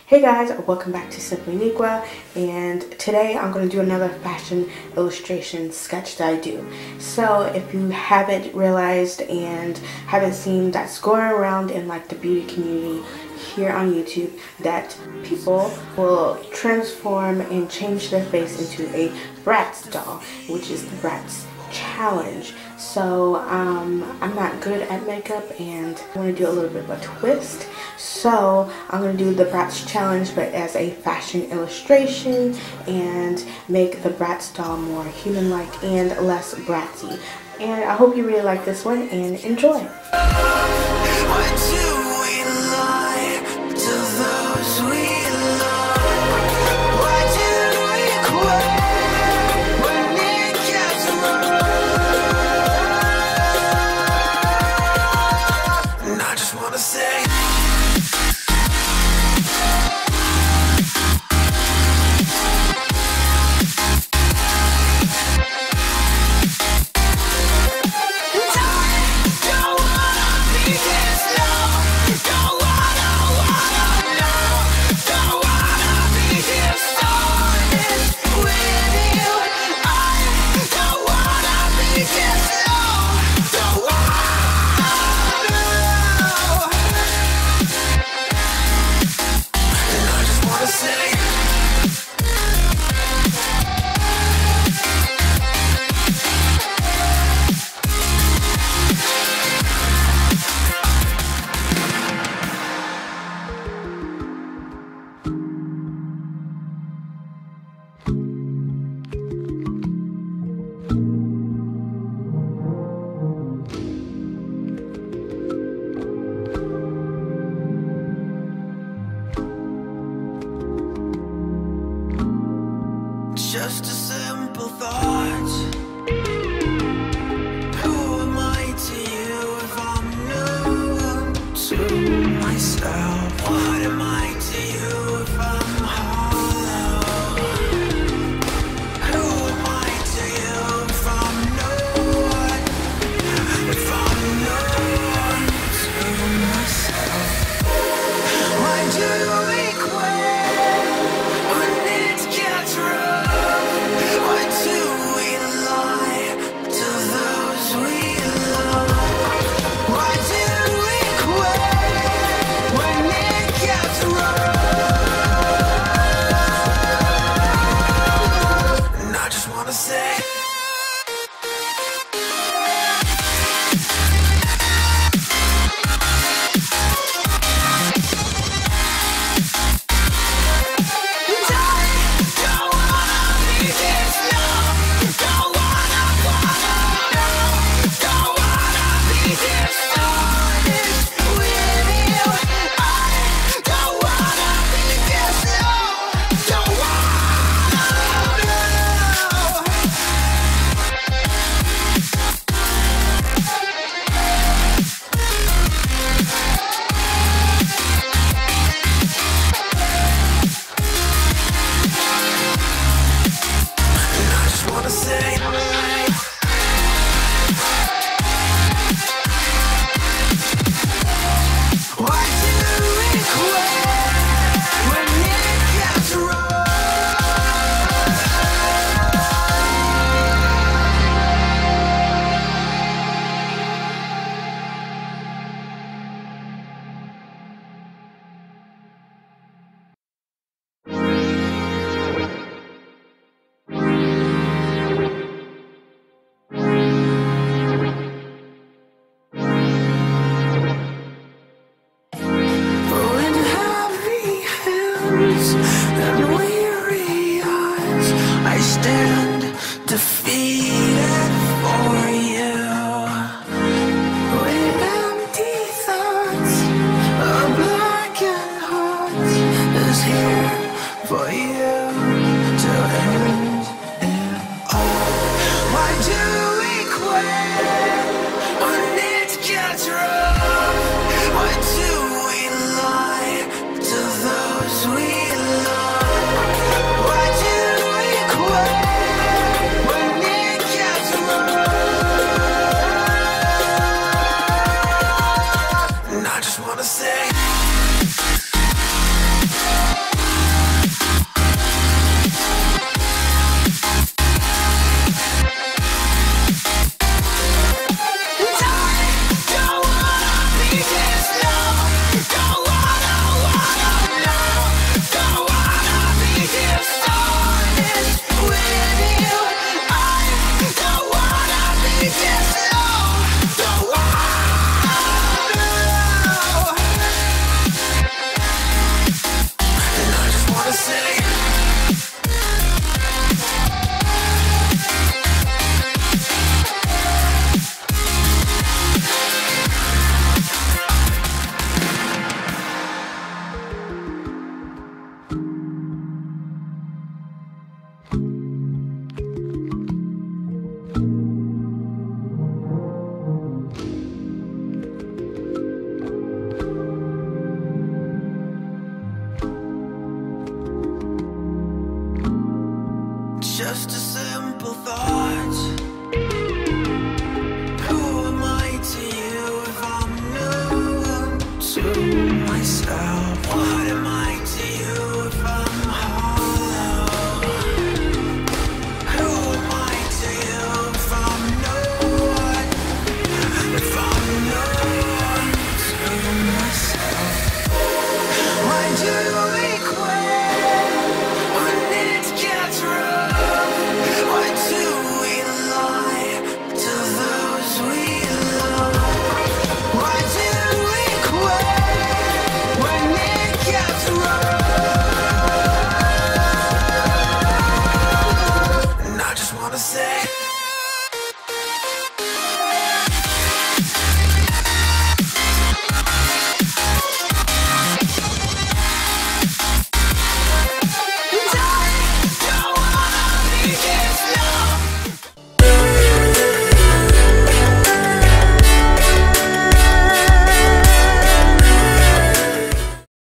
Hey guys, welcome back to Simply Niqua, and today I'm going to do another fashion illustration sketch that I do. So if you haven't realized and haven't seen, that's going around in like the beauty community here on YouTube, that people will transform and change their face into a Bratz doll, which is the Bratz challenge. So I'm not good at makeup and I want to do a little bit of a twist. So I'm going to do the Bratz challenge but as a fashion illustration and make the Bratz doll more human-like and less bratzy. And I hope you really like this one and enjoy. Just a simple thought. Who am I to you if I'm new to myself? What am I to you if I'm hollow? Who am I to you if I'm known? If I'm known to myself? Why do we quit when it gets rough? And weary eyes, I stand defeated for you. With empty thoughts, a blackened heart is here for you to end it all. Why do we quit